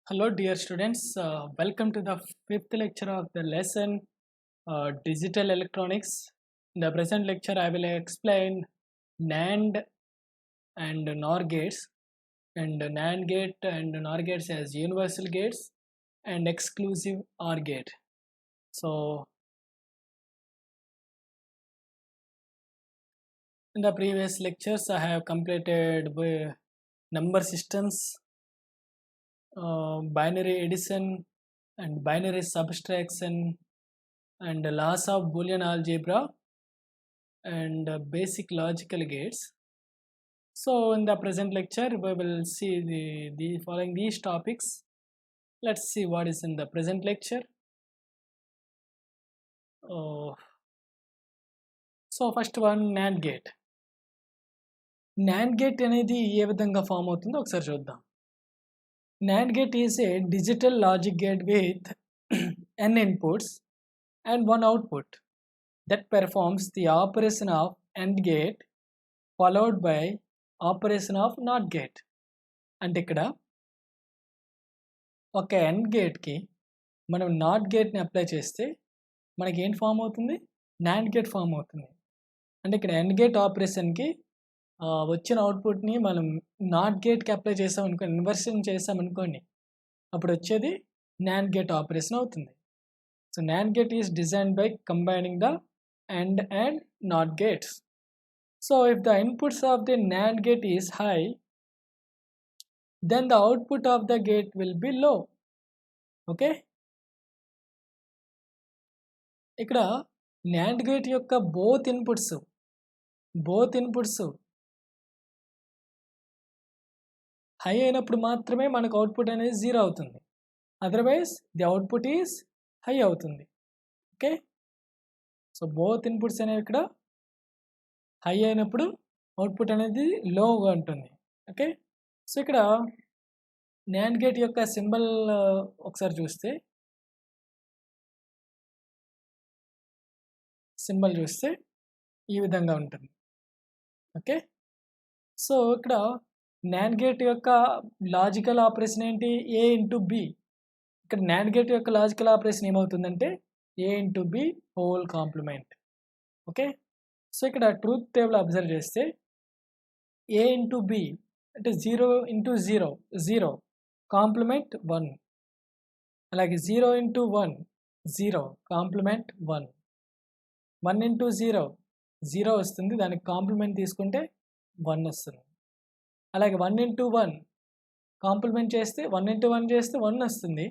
Hello, dear students. Welcome to the fifth lecture of the lesson Digital Electronics. In the present lecture, I will explain NAND and NOR gates, and NAND gate and NOR gates as universal gates and exclusive OR gate. So, in the previous lectures, I have completed number systems, binary addition, and binary subtraction, and laws of Boolean algebra, and basic logical gates. So in the present lecture we will see the following these topics. Let's see what is in the present lecture. So first one, NAND gate. NAND gate అనేది ఏ విధంగా form అవుతుందో ఒకసారి చూద్దాం. NAND gate is a digital logic gate with n inputs and one output that performs the operation of AND gate followed by operation of NOT gate. అంటే ఇక్కడ ఒక AND గేట్కి మనం not గేట్ని apply చేస్తే మనకి ఏం ఫామ్ అవుతుంది? NAND గేట్ ఫామ్ అవుతుంది. అంటే ఇక్కడ AND గేట్ ఆపరేషన్కి వచ్చిన అవుట్పుట్ని మనం నాట్ గేట్కి అప్లై చేసామనుకోండి, ఇన్వర్షన్ చేసామనుకోండి, అప్పుడు వచ్చేది NAND గేట్ ఆపరేషన్ అవుతుంది. So NAND gate is designed by combining the AND and NOT gates. So if the inputs of the NAND gate is high, then the output of the gate will be low. Okay, ఇక్కడ NAND gate యొక్క both inputs high అయినప్పుడు మాత్రమే మనకు output అనేది 0 అవుతుంది. Otherwise the output is high అవుతుంది. Okay, so both inputs అనేవి ఇక్కడ హై అయినప్పుడు అవుట్పుట్ అనేది లోగా ఉంటుంది. ఓకే, సో ఇక్కడ NAND గేట్ యొక్క సింబల్ ఒకసారి చూస్తే ఈ విధంగా ఉంటుంది. ఓకే, సో ఇక్కడ NAND గేట్ యొక్క లాజికల్ ఆపరేషన్ ఏంటి? A into B. ఇక్కడ NAND గేట్ యొక్క లాజికల్ ఆపరేషన్ ఏమవుతుందంటే A into B whole complement. Okay, so ఇక్కడ ట్రూత్ టేబుల్ అబ్జర్వ్ చేస్తే A ఇంటూ B అంటే 0 ఇంటూ 0 కాంప్లిమెంట్ 1, అలాగే 0 ఇంటూ 1 0 కాంప్లిమెంట్ 1, 1 ఇంటూ 0 వస్తుంది, దానికి కాంప్లిమెంట్ తీసుకుంటే 1 వస్తుంది. అలాగే 1 ఇంటూ 1 కాంప్లిమెంట్ చేస్తే 1 ఇంటూ 1 చేస్తే 1 వస్తుంది,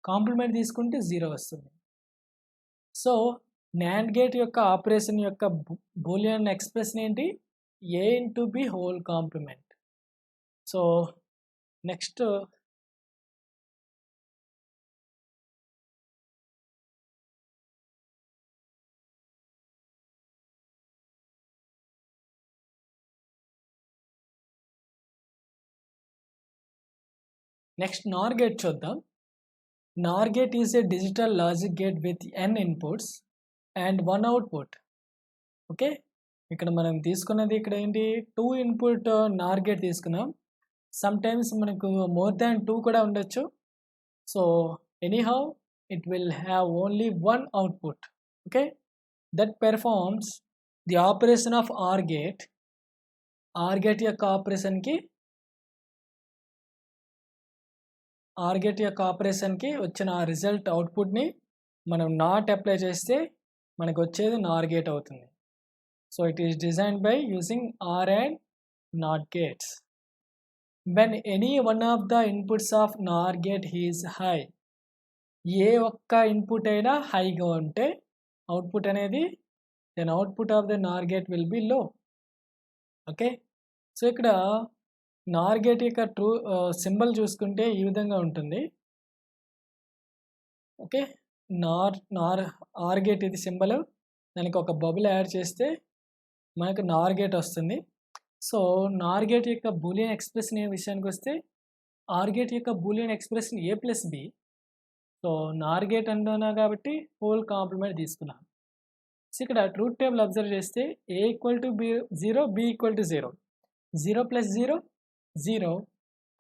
కాంప్లిమెంట్ తీసుకుంటే 0 వస్తుంది. సో NAND గేట్ యొక్క ఆపరేషన్ యొక్క బూలియన్ ఎక్స్ప్రెషన్ ఏంటి? A into B whole complement. So next NOR gate చూద్దాం. NOR gate is a digital logic gate with n inputs and one output. Okay, ఇక్కడ మనం తీసుకున్నది ఇక్కడ ఏంటి? 2 ఇన్పుట్ NOR గేట్ తీసుకున్నాం. సమ్ టైమ్స్ మనకు మోర్ దాన్ 2 కూడా ఉండొచ్చు. So anyhow it will have only one output. Okay, that performs the operation of OR gate. OR gate యొక్క ఆపరేషన్కి వచ్చిన రిజల్ట్ అవుట్పుట్ని మనం నాట్ అప్లై చేస్తే మనకు వచ్చేది NOR గేట్ అవుతుంది. So it is designed by using OR and NOT gates. When any one of the inputs of NOR gate is high, ఏ ఒక్క ఇన్పుట్ అయినా హైగా ఉంటే అవుట్పుట్ అనేది then output of the NOR gate will be low. Okay, so ఇక్కడ NOR gate యొక్క symbol చూసుకుంటే ఈ విధంగా ఉంటుంది. ఓకే, OR గేట్ ఇది సింబల్, దానికి ఒక బబుల్ యాడ్ చేస్తే మనకు NOR గేట్ వస్తుంది. సో NOR గేట్ యొక్క బూలియన్ ఎక్స్ప్రెషన్ ఏ విషయానికి వస్తే OR గేట్ యొక్క Boolean expression A plus B. So NOR gate అంటున్నా కాబట్టి హోల్ కాంప్లిమెంట్ తీసుకున్నాం. సో ఇక్కడ ట్రూత్ టేబుల్ అబ్జర్వ్ చేస్తే A equal to B0, B equal to 0, 0 plus 0 0,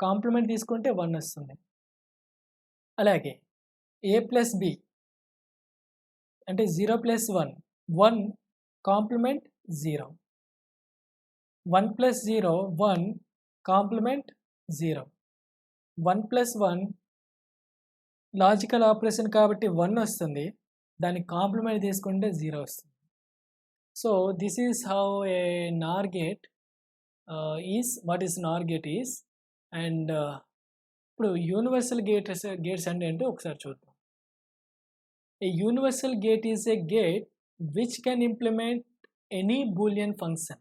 complement తీసుకుంటే 1 వస్తుంది. అలాగే ఏ ప్లస్ బి అంటే 0 plus 1 1 complement 0 1 plus 0 1 complement 0 1 plus 1 logical operation కాబట్టి 1 వస్తుంది, దానికి కాంప్లిమెంట్ తీసుకుంటే 0 వస్తుంది. So this is how a NOR gate is what is NOR gate is. And ఇప్పుడు యూనివర్సల్ గేట్స్ అంటే ఏంటో ఒకసారి చూద్దాం. A universal gate is a gate which can implement any boolean function.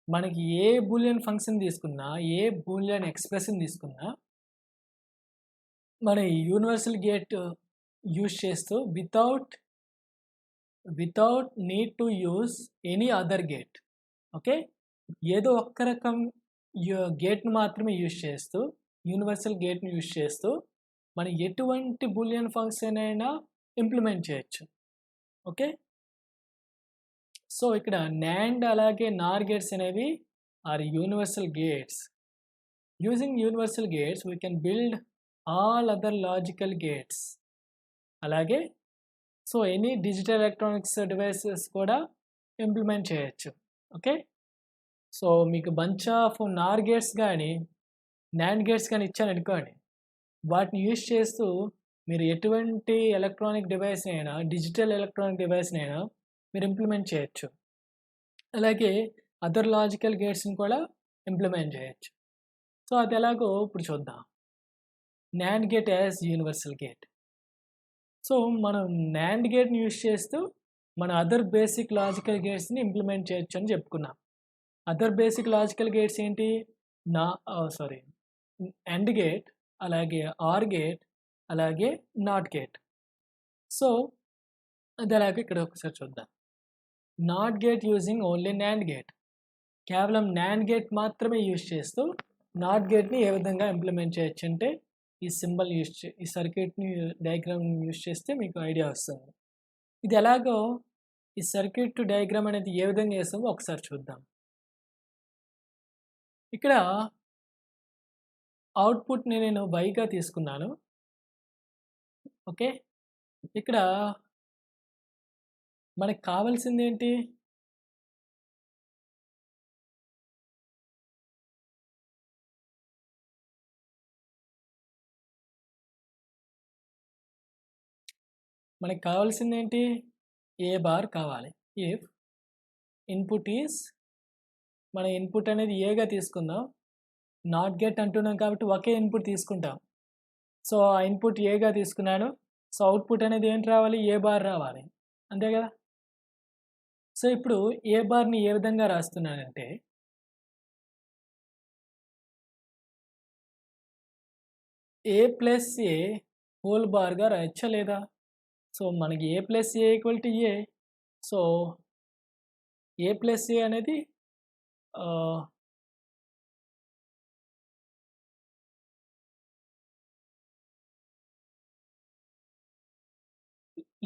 మనకి ఏ బూలియన్ ఫంక్షన్ తీసుకున్నా, ఏ Boolean expression తీసుకున్నా మన universal gate use చేస్తూ without need to use any other gate. Okay, ఏదో ఒక్క రకం గేట్ను మాత్రమే యూజ్ చేస్తూ, యూనివర్సల్ గేట్ను యూజ్ చేస్తూ మనం ఎటువంటి బూలియన్ ఫంక్షన్ అయినా ఇంప్లిమెంట్ చేయొచ్చు. ఓకే, సో ఇక్కడ NAND అలాగే NOR గేట్స్ అనేవి are universal gates. Using universal gates we can build all other logical gates. అలాగే so any digital electronics devices కూడా ఇంప్లిమెంట్ చేయొచ్చు. ఓకే, సో మీకు బంచ్ ఆఫ్ NOR గేట్స్ కానీ NAND gates కానీ ఇచ్చాను అనుకోండి, వాటిని యూజ్ చేస్తూ మీరు ఎటువంటి ఎలక్ట్రానిక్ డివైస్ అయినా, డిజిటల్ ఎలక్ట్రానిక్ డివైస్ని అయినా మీరు ఇంప్లిమెంట్ చేయొచ్చు. అలాగే అదర్ లాజికల్ గేట్స్ని కూడా ఇంప్లిమెంట్ చేయొచ్చు. సో అది ఎలాగో ఇప్పుడు చూద్దాం. NAND gate as universal gate. So మనం NAND గేట్ని యూజ్ చేస్తూ మన అదర్ బేసిక్ లాజికల్ గేట్స్ని ఇంప్లిమెంట్ చేయొచ్చు అని చెప్పుకున్నాం. అదర్ బేసిక్ లాజికల్ గేట్స్ ఏంటి? AND గేట్, అలాగే OR గేట్, అలాగే NOT గేట్. సో అది అలాగే ఇక్కడ ఒకసారి చూద్దాం. NOT gate using only NAND gate. కేవలం NAND గేట్ మాత్రమే యూజ్ చేస్తూ NOT గేట్ని ఏ విధంగా ఇంప్లిమెంట్ చేయొచ్చు అంటే ఈ సింబల్ ఈ సర్క్యూట్ని డయాగ్రామ్ యూజ్ చేస్తే మీకు ఐడియా వస్తుంది. ఇది ఎలాగో ఈ సర్క్యూట్ డయాగ్రామ్ అనేది ఏ విధంగా చేస్తామో ఒకసారి చూద్దాం. ఇక్కడ అవుట్పుట్ని నేను వైగా తీసుకున్నాను. ఓకే, ఇక్కడ మనకు కావాల్సింది ఏంటి? మనకు కావాల్సింది ఏంటి? ఏ బార్ కావాలి. ఇఫ్ ఇన్పుట్ ఈజ్, మన ఇన్పుట్ అనేది ఏగా తీసుకుందాం. నాట్ గేట్ అంటున్నాం కాబట్టి ఒకే ఇన్పుట్ తీసుకుంటాం. సో ఆ ఇన్పుట్ ఏగా తీసుకున్నాను. సో అవుట్పుట్ అనేది ఏంటి రావాలి? ఏ బార్ రావాలి, అంతే కదా. సో ఇప్పుడు ఏ బార్ని ఏ విధంగా రాస్తున్నానంటే ఏ ప్లస్ ఏ హోల్ బార్గా రాయచ్చా లేదా? సో మనకి A plus A equal to A. So A plus A అనేది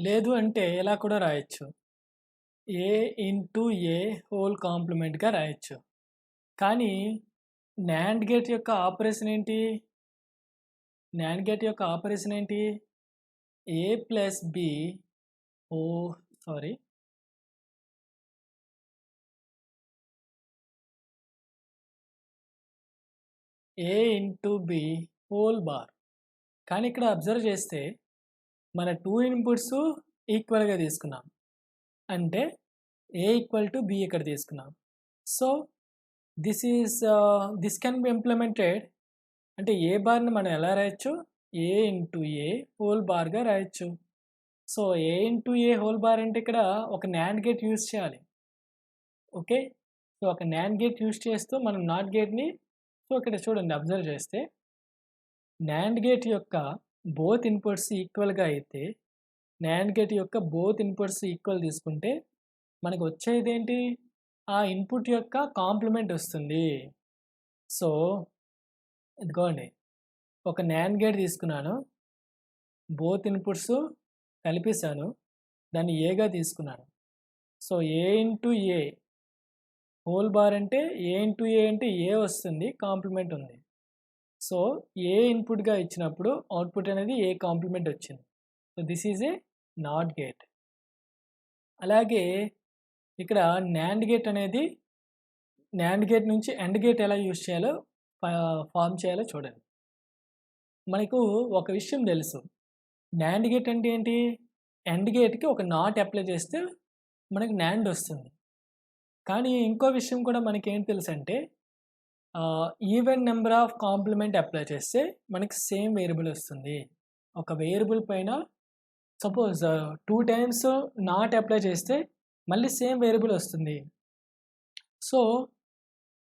లేదు అంటే ఎలా కూడా రాయొచ్చు, ఏ ఇంటూ ఏ హోల్ కాంప్లిమెంట్గా రాయొచ్చు. కానీ NAND గేట్ యొక్క ఆపరేషన్ ఏంటి? NAND గేట్ యొక్క ఆపరేషన్ ఏంటి? A plus B A into B whole bar. కానీ ఇక్కడ అబ్జర్వ్ చేస్తే మన 2 ఇన్పుట్స్ ఈక్వల్గా తీసుకున్నాం, అంటే ఏ ఈక్వల్ టు బి ఇక్కడ తీసుకున్నాం. So this can be implemented. అంటే ఏ బార్ని మనం ఎలా రాయొచ్చు? ఏ ఇంటూ ఏ హోల్ బార్గా రాయొచ్చు. సో ఏ ఇంటూ ఏ హోల్ బార్ అంటే ఇక్కడ ఒక NAND గేట్ యూజ్ చేయాలి. ఓకే, సో ఒక NAND గేట్ యూజ్ చేస్తూ మనం నాట్ గేట్ని, సో ఇక్కడ చూడండి అబ్జర్వ్ చేస్తే NAND గేట్ యొక్క బోత్ ఇన్పుట్స్ ఈక్వల్గా అయితే, NAND గేట్ యొక్క బోత్ ఇన్పుట్స్ ఈక్వల్ తీసుకుంటే మనకు వచ్చేది ఏంటి? ఆ ఇన్పుట్ యొక్క కాంప్లిమెంట్ వస్తుంది. సో ఇదిగోండి, ఒక NAND గేట్ తీసుకున్నాను, బోత్ ఇన్పుట్స్ కలిపేశాను, దాన్ని ఏగా తీసుకున్నాను. సో ఏ ఇంటూ ఏ హోల్ బార్ అంటే ఏ ఇంటూ ఏ అంటే ఏ వస్తుంది, కాంప్లిమెంట్ ఉంది. సో ఏ ఇన్పుట్గా ఇచ్చినప్పుడు అవుట్పుట్ అనేది ఏ కాంప్లిమెంట్ వచ్చింది. So this is a not gate. అలాగే ఇక్కడ NAND గేట్ అనేది NAND గేట్ నుంచి AND గేట్ ఎలా యూజ్ చేయాలో ఫామ్ చేయాలో చూడండి. మనకు ఒక విషయం తెలుసు, NAND గేట్ అంటే ఏంటి, AND గేట్కి ఒక నాట్ అప్లై చేస్తే మనకి NAND వస్తుంది. కానీ ఇంకో విషయం కూడా మనకి ఏం తెలుసు అంటే even number of complement apply చేస్తే మనకి సేమ్ వేరియబుల్ వస్తుంది. ఒక వేరియబుల్ పైన సపోజ్ 2 టైమ్స్ నాట్ అప్లై చేస్తే మళ్ళీ సేమ్ వేరియబుల్ వస్తుంది. సో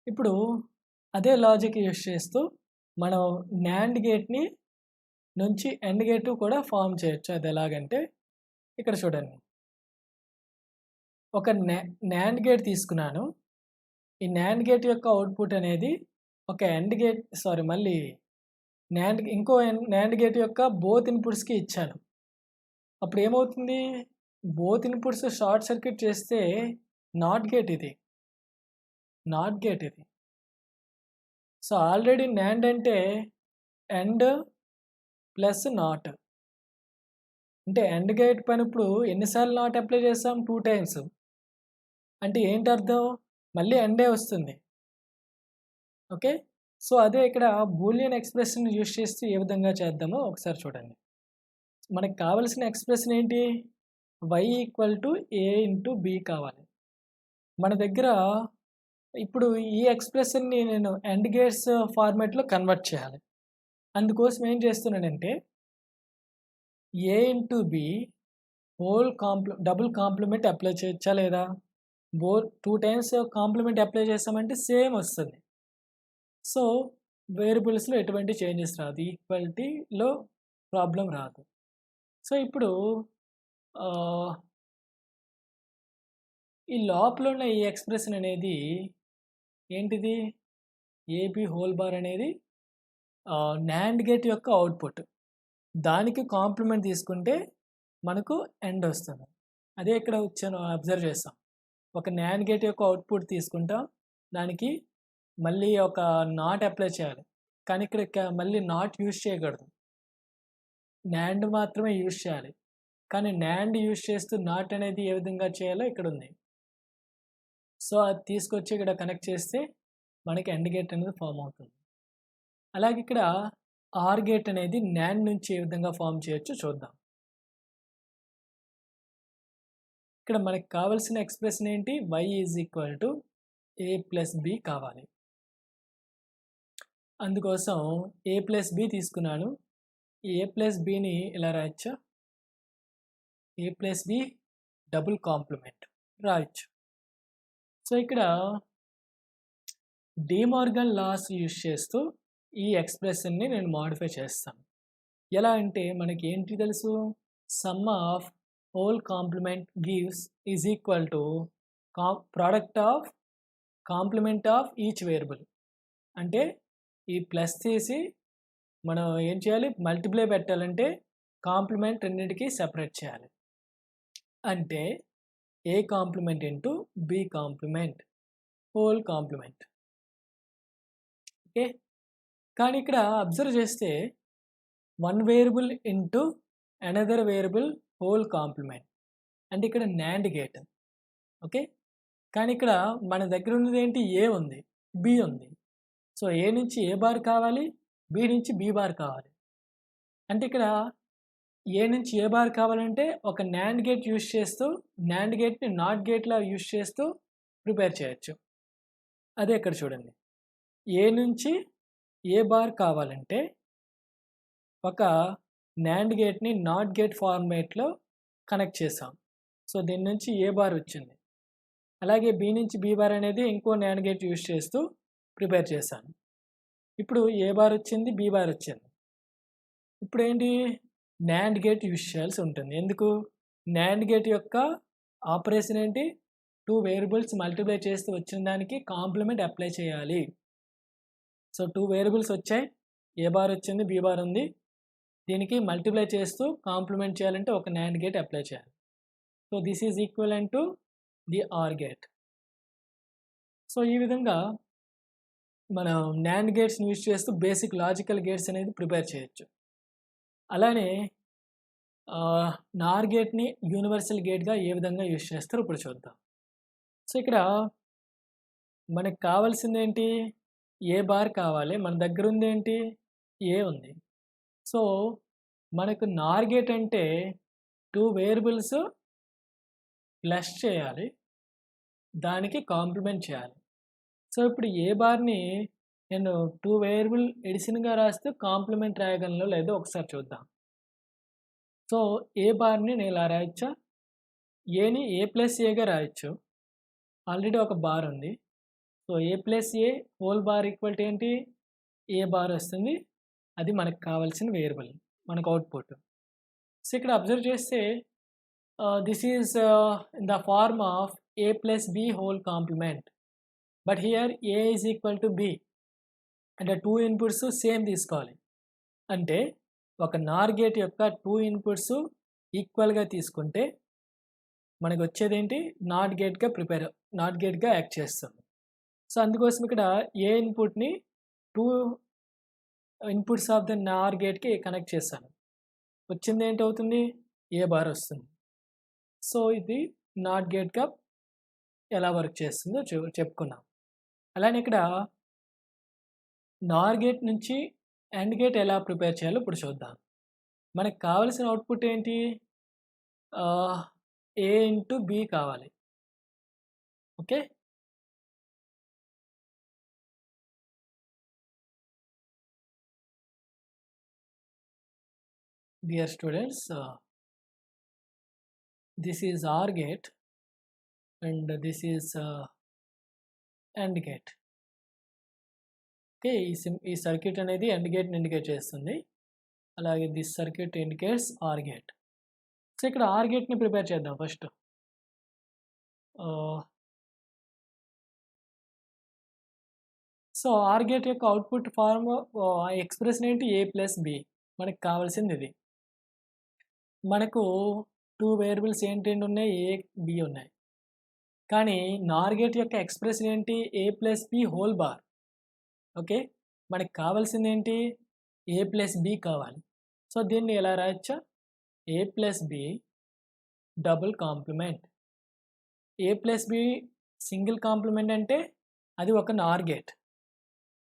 ఇప్పుడు అదే లాజిక్ యూజ్ చేస్తూ మనం NAND గేట్ని నుంచి AND గేట్ కూడా ఫామ్ చేయొచ్చు. అది ఎలాగంటే ఇక్కడ చూడండి, ఒక NAND గేట్ తీసుకున్నాను. ఈ NAND గేట్ యొక్క అవుట్పుట్ అనేది ఒక AND గేట్ మళ్ళీ ఇంకో NAND గేట్ యొక్క బోత్ ఇన్పుట్స్కి ఇచ్చాను. అప్పుడు ఏమవుతుంది, బోత్ ఇన్పుట్స్ షార్ట్ సర్క్యూట్ చేస్తే నాట్ గేట్ ఇది. సో ఆల్రెడీ NAND అంటే AND ప్లస్ నాట్, అంటే AND గేట్ పైన ఇప్పుడు ఎన్నిసార్లు నాట్ అప్లై చేస్తాం, 2 టైమ్స్. అంటే ఏంటి అర్థం, మళ్ళీ AND వస్తుంది. ఓకే, సో అదే ఇక్కడ బూలియన్ ఎక్స్ప్రెషన్ యూజ్ చేస్తూ ఏ విధంగా చేద్దామో ఒకసారి చూడండి. మనకు కావాల్సిన ఎక్స్ప్రెషన్ ఏంటి, y = a × b కావాలి. మన దగ్గర ఇప్పుడు ఈ ఎక్స్ప్రెషన్ని నేను AND గేట్స్ ఫార్మాట్లో కన్వర్ట్ చేయాలి. అందుకోసం ఏం చేస్తున్నానంటే a × b double complement apply చేయొచ్చా లేదా, 2 టైమ్స్ కాంప్లిమెంట్ అప్లై చేస్తామంటే సేమ్ వస్తుంది. సో వేరియబుల్స్లో ఎటువంటి చేంజెస్ రాదు, ఈక్వాలిటీలో ప్రాబ్లం రాదు. సో ఇప్పుడు ఈ లోపల ఉన్న ఈ ఎక్స్ప్రెషన్ అనేది ఏంటిది, AB² అనేది NAND గేట్ యొక్క అవుట్పుట్. దానికి కాంప్లిమెంట్ తీసుకుంటే మనకు ఎండ్ వస్తుంది. అదే ఇక్కడ అబ్జర్వ్ చేస్తాం, ఒక NAND గేట్ యొక్క అవుట్పుట్ తీసుకుంటాం, దానికి మళ్ళీ ఒక నాట్ అప్లై చేయాలి. కానీ ఇక్కడ మళ్ళీ నాట్ యూజ్ చేయకూడదు, NAND మాత్రమే యూజ్ చేయాలి. కానీ NAND యూజ్ చేస్తూ నాట్ అనేది ఏ విధంగా చేయాలో ఇక్కడ ఉంది. సో అది తీసుకొచ్చి ఇక్కడ కనెక్ట్ చేస్తే మనకి AND గేట్ అనేది ఫామ్ అవుతుంది. అలాగే ఇక్కడ OR గేట్ అనేది NAND నుంచి ఏ విధంగా ఫామ్ చేయొచ్చో చూద్దాం. ఇక్కడ మనకి కావాల్సిన ఎక్స్ప్రెషన్ ఏంటి, y = a + b కావాలి. అందుకోసం a + b తీసుకున్నాను. a + bని ఇలా రాయొచ్చా, a + b డబుల్ కాంప్లిమెంట్ రాయొచ్చు. సో ఇక్కడ డిమార్గన్ లాస్ యూజ్ చేస్తూ ఈ ఎక్స్ప్రెషన్ని నేను మాడిఫై చేస్తాను. ఎలా అంటే మనకి ఏంటి తెలుసు, sum of whole complement gives is equal to product of complement of each variable. అంటే ఈ ప్లస్ తీసి మనం ఏం చేయాలి, మల్టిప్లై పెట్టాలంటే కాంప్లిమెంట్ రెండింటికి సెపరేట్ చేయాలి. అంటే A complement into B complement whole complement. Okay, కానీ ఇక్కడ అబ్జర్వ్ చేస్తే 1 variable into another variable whole complement, అంటే ఇక్కడ NAND గేట్. ఓకే, కానీ ఇక్కడ మన దగ్గర ఉన్నది ఏంటి, ఏ ఉంది, బి ఉంది. సో ఏ నుంచి ఏ బార్ కావాలి, బి నుంచి బి బార్ కావాలి. అంటే ఇక్కడ ఏ నుంచి ఏ బార్ కావాలంటే ఒక NAND గేట్ యూజ్ చేస్తూ NAND గేట్ని నాట్ గేట్లా యూజ్ చేస్తూ ప్రిపేర్ చేయొచ్చు. అదే ఇక్కడ చూడండి, ఏ నుంచి ఏ బార్ కావాలంటే ఒక NAND గేట్ని నాట్ గేట్ ఫార్మేట్లో కనెక్ట్ చేసాం. సో దీని నుంచి ఏ బార్ వచ్చింది. అలాగే బి నుంచి బి బార్ అనేది ఇంకో NAND గేట్ యూజ్ చేస్తూ ప్రిపేర్ చేశాను. ఇప్పుడు ఏ బార్ వచ్చింది, బి బార్ వచ్చింది. ఇప్పుడు ఏంటి, NAND గేట్ యూజ్ చేయాల్సి ఉంటుంది. ఎందుకు, NAND గేట్ యొక్క ఆపరేషన్ ఏంటి, 2 వేరియబుల్స్ మల్టిప్లై చేస్తూ వచ్చిన దానికి కాంప్లిమెంట్ అప్లై చేయాలి. సో 2 వేరియబుల్స్ వచ్చాయి, ఏ బార్ వచ్చింది, బి బార్ ఉంది. దీనికి మల్టిప్లై చేస్తూ కాంప్లిమెంట్ చేయాలంటే ఒక NAND గేట్ అప్లై చేయాలి. So this is equivalent to the OR gate. So ఈ విధంగా మనం నాండ్ గేట్స్ని యూజ్ చేస్తూ బేసిక్ లాజికల్ గేట్స్ అనేది ప్రిపేర్ చేయొచ్చు. అలానే నార్ గేట్ని యూనివర్సల్ గేట్గా ఏ విధంగా యూజ్ చేస్తారో ఇప్పుడు చూద్దాం. సో ఇక్కడ మనకు కావాల్సింది ఏంటి, ఏ బార్ కావాలి, మన దగ్గర ఉంది ఏంటి, ఏ ఉంది. సో మనకు నార్ గేట్ అంటే 2 వేరియబుల్స్ ప్లస్ చేయాలి, దానికి కాంప్లిమెంట్ చేయాలి. సో ఇప్పుడు ఏ బార్ని నేను 2 వేరియబుల్ ఎడిషన్గా రాస్తూ కాంప్లిమెంట్ రాయగలను లేదో ఒకసారి చూద్దాం. సో ఏ బార్ని నేను ఇలా రాయొచ్చా, ఏని ఏ ప్లస్ ఏగా రాయొచ్చు, ఆల్రెడీ ఒక బార్ ఉంది. So A plus A whole bar equal to ఏంటి, ఏ బార్ వస్తుంది, అది మనకు కావాల్సిన వేరియబుల్, మనకు అవుట్పుట్. సో ఇక్కడ అబ్జర్వ్ చేస్తే this is in the form of A plus B whole complement, but here A is equal to B, అంటే 2 inputs same తీసుకోవాలి. అంటే ఒక నార్ గేట్ యొక్క 2 ఇన్పుట్స్ ఈక్వల్గా తీసుకుంటే మనకు వచ్చేది ఏంటి, నాట్ గేట్గా యాక్ట్ చేస్తుంది. సో అందుకోసం ఇక్కడ ఏ ఇన్పుట్ని 2 inputs of the Nar గేట్కి connect చేశాను, వచ్చింది ఏంటవుతుంది, ఏ బార్ వస్తుంది. సో ఇది నాట్ గేట్గా ఎలా వర్క్ చేస్తుందో చెప్పుకున్నాం. అలానే ఇక్కడ నార్ గేట్ నుంచి అండ్ గేట్ ఎలా ప్రిపేర్ చేయాలో ఇప్పుడు చూద్దాం. మనకు కావాల్సిన అవుట్పుట్ ఏంటి, ఏ ఇంటూ బి కావాలి. Okay, dear students, this is OR gate and this is AND gate. Okay, ఈ సర్క్యూట్ అనేది అండ్ గేట్ని ఇండికేట్ చేస్తుంది. అలాగే this circuit indicates OR gate. So ఇక్కడ ఆర్ గేట్ని ప్రిపేర్ చేద్దాం ఫస్ట్. సో ఆర్ గేట్ యొక్క అవుట్పుట్ ఫార్మ్ ఎక్స్ప్రెషన్ ఏంటి, ఏ ప్లస్ బి, మనకు కావాల్సింది ఇది. మనకు 2 వేరియబుల్స్ ఏంటి ఉన్నాయి, ఏ బి ఉన్నాయి. కానీ నార్ గేట్ యొక్క ఎక్స్ప్రెషన్ ఏంటి, A plus B whole bar. Okay, మనకు కావాల్సింది ఏంటి, ఏ ప్లస్ బి కావాలి. సో దీన్ని ఎలా రాయొచ్చా, A plus B double complement. A plus B single complement అంటే అది ఒక నార్ గేట్.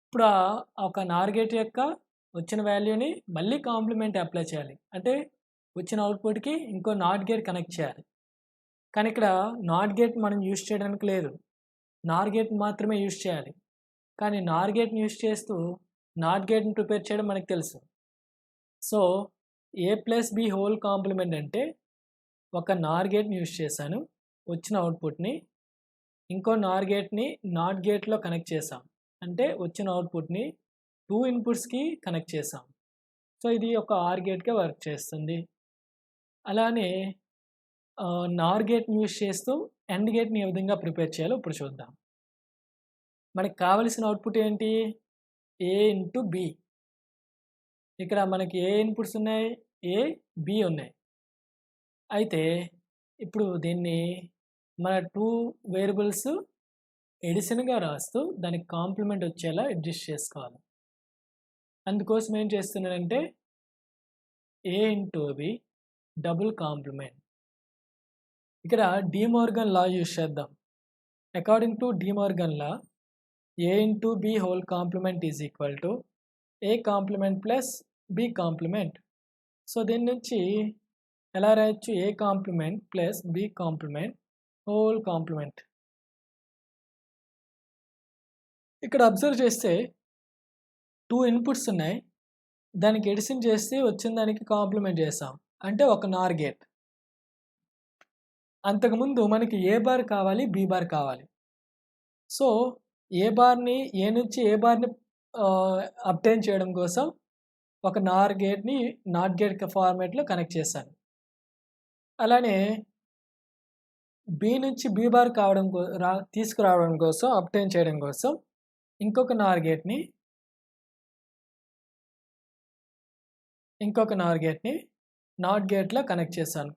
ఇప్పుడు ఒక నార్ గేట్ యొక్క వచ్చిన వాల్యూని మళ్ళీ కాంప్లిమెంట్ అప్లై చేయాలి, అంటే వచ్చిన అవుట్పుట్కి ఇంకో నాట్ గేట్ కనెక్ట్ చేయాలి. కానీ ఇక్కడ నాట్ గేట్ మనం యూజ్ చేయడానికి లేదు, నార్ గేట్ మాత్రమే యూజ్ చేయాలి. కానీ నార్ గేట్ని యూజ్ చేస్తూ నాట్ గేట్ని ప్రిపేర్ చేయడం మనకు తెలుసు. So A plus B whole complement అంటే ఒక నార్ గేట్ని యూజ్ చేశాను, వచ్చిన అవుట్పుట్ని ఇంకో నార్ గేట్ని నాట్ గేట్లో కనెక్ట్ చేసాం, అంటే వచ్చిన అవుట్పుట్ని 2 ఇన్పుట్స్కి కనెక్ట్ చేసాం. సో ఇది ఒక ఆర్ గేట్గా వర్క్ చేస్తుంది. అలానే నార్ గేట్ని యూజ్ చేస్తూ అండ్ గేట్ని ఏ విధంగా ప్రిపేర్ చేయాలో ఇప్పుడు చూద్దాం. మనకి కావలసిన అవుట్పుట్ ఏంటి, ఏ ఇంటూ బి. ఇక్కడ మనకి ఏ ఇన్పుట్స్ ఉన్నాయి, ఏ బి ఉన్నాయి. అయితే ఇప్పుడు దీన్ని మన 2 వేరియబుల్స్ ఎడిషన్గా రాస్తూ దానికి కాంప్లిమెంట్ వచ్చేలా అడ్జస్ట్ చేసుకోవాలి. అందుకోసం ఏం చేస్తున్నానంటే A into B double complement. ఇక్కడ డిమోర్గన్ లా యూజ్ చేద్దాం. According to De Morgan law, A into B whole complement is equal to A complement plus B complement. So దీని నుంచి ఎలా రాయొచ్చు, A complement plus B complement whole complement. ఇక్కడ observe చేస్తే 2 inputs ఉన్నాయి, దానికి ఎడిషన్ చేస్తే వచ్చిన దానికి కాంప్లిమెంట్ చేసాం, అంటే ఒక నార్ గేట్. అంతకుముందు మనకి ఏ బార్ కావాలి, బి బార్ కావాలి. సో ఏ బార్ని ఏ నుంచి ఏ బార్ని అబ్టైన్ చేయడం కోసం ఒక నార్ గేట్ని నాట్ గేట్ ఫార్మేట్లో కనెక్ట్ చేశాను. అలానే బి నుంచి బి బార్ కావడం తీసుకురావడం కోసం అబ్టైన్ చేయడం కోసం ఇంకొక నార్ గేట్ని నాట్ గేట్లో కనెక్ట్ చేశాను.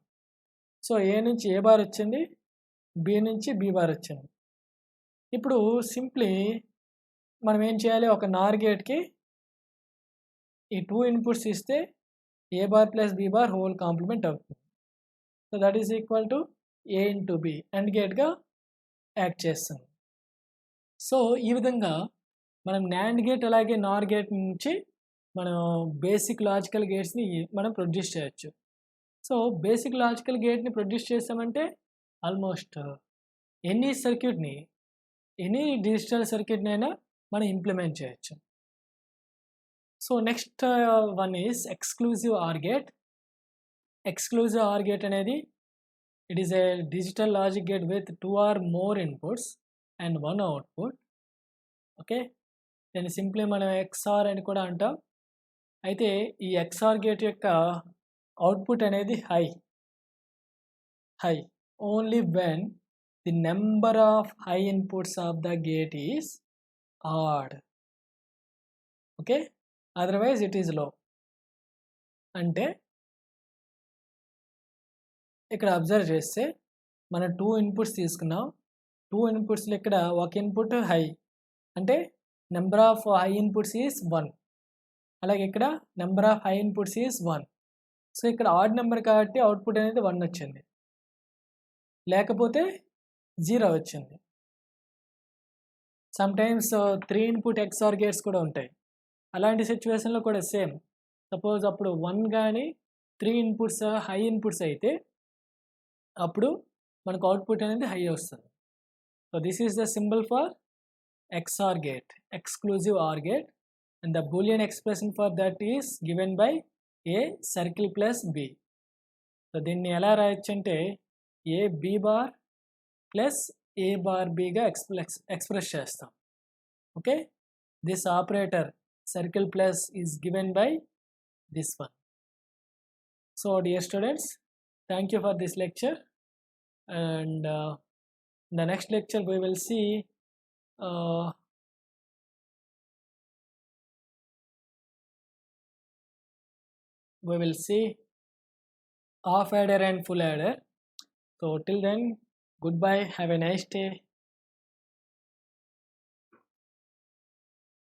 సో ఏ నుంచి ఏ బార్ వచ్చింది, బి నుంచి బి బార్ వచ్చింది. ఇప్పుడు సింప్లీ మనం ఏం చేయాలి, ఒక నార్ గేట్కి ఈ 2 ఇన్పుట్స్ ఇస్తే A bar plus B bar whole complement అవుతుంది. So that is equal to A into B and గేట్గా యాక్ట్ చేస్తుంది. సో ఈ విధంగా మనం నాండ్ గేట్ అలాగే నార్ గేట్ నుంచి మనం బేసిక్ లాజికల్ గేట్స్ని మనం ప్రొడ్యూస్ చేయొచ్చు. సో బేసిక్ లాజికల్ గేట్ని ప్రొడ్యూస్ చేసామంటే ఆల్మోస్ట్ ఎనీ సర్క్యూట్ని, ఎనీ డిజిటల్ సర్క్యూట్ని అయినా మనం ఇంప్లిమెంట్ చేయొచ్చు. So next one is exclusive OR gate. Exclusive OR gate అనేది it is a digital logic gate with 2 or more inputs and 1 output. Okay, దీన్ని simply మనం XOR అని కూడా అంటాం. అయితే ఈ XOR గేట్ యొక్క అవుట్పుట్ అనేది high only when the number of high inputs of the gate is odd. Okay, otherwise it is low. అంటే ఇక్కడ అబ్జర్వ్ చేస్తే మనం 2 ఇన్పుట్స్ తీసుకున్నాం. 2 ఇన్పుట్స్లో ఇక్కడ ఒక ఇన్పుట్ హై అంటే number of high inputs is 1. అలాగే ఇక్కడ number of high inputs is 1. So ఇక్కడ ఆడ్ నెంబర్ కాబట్టి అవుట్పుట్ అనేది 1 వచ్చింది, లేకపోతే 0 వచ్చింది. సమ్టైమ్స్ 3 ఇన్పుట్ XOR గేట్స్ కూడా ఉంటాయి. అలాంటి సిచ్యువేషన్లో కూడా సేమ్. సపోజ్ అప్పుడు 1 కానీ 3 ఇన్పుట్స్ హై ఇన్పుట్స్ అయితే అప్పుడు మనకు అవుట్పుట్ అనేది హై వస్తుంది. So this is the symbol for XOR gate, exclusive OR gate, and the Boolean expression for that is given by a circle plus b. So దీన్ని ఎలా రాయొచ్చు అంటే A B bar plus A bar బిగా express చేస్తాం. Okay, this operator circle plus is given by this one. So dear students, thank you for this lecture, and in the next lecture we will see half adder and full adder. So till then, goodbye, have a nice day.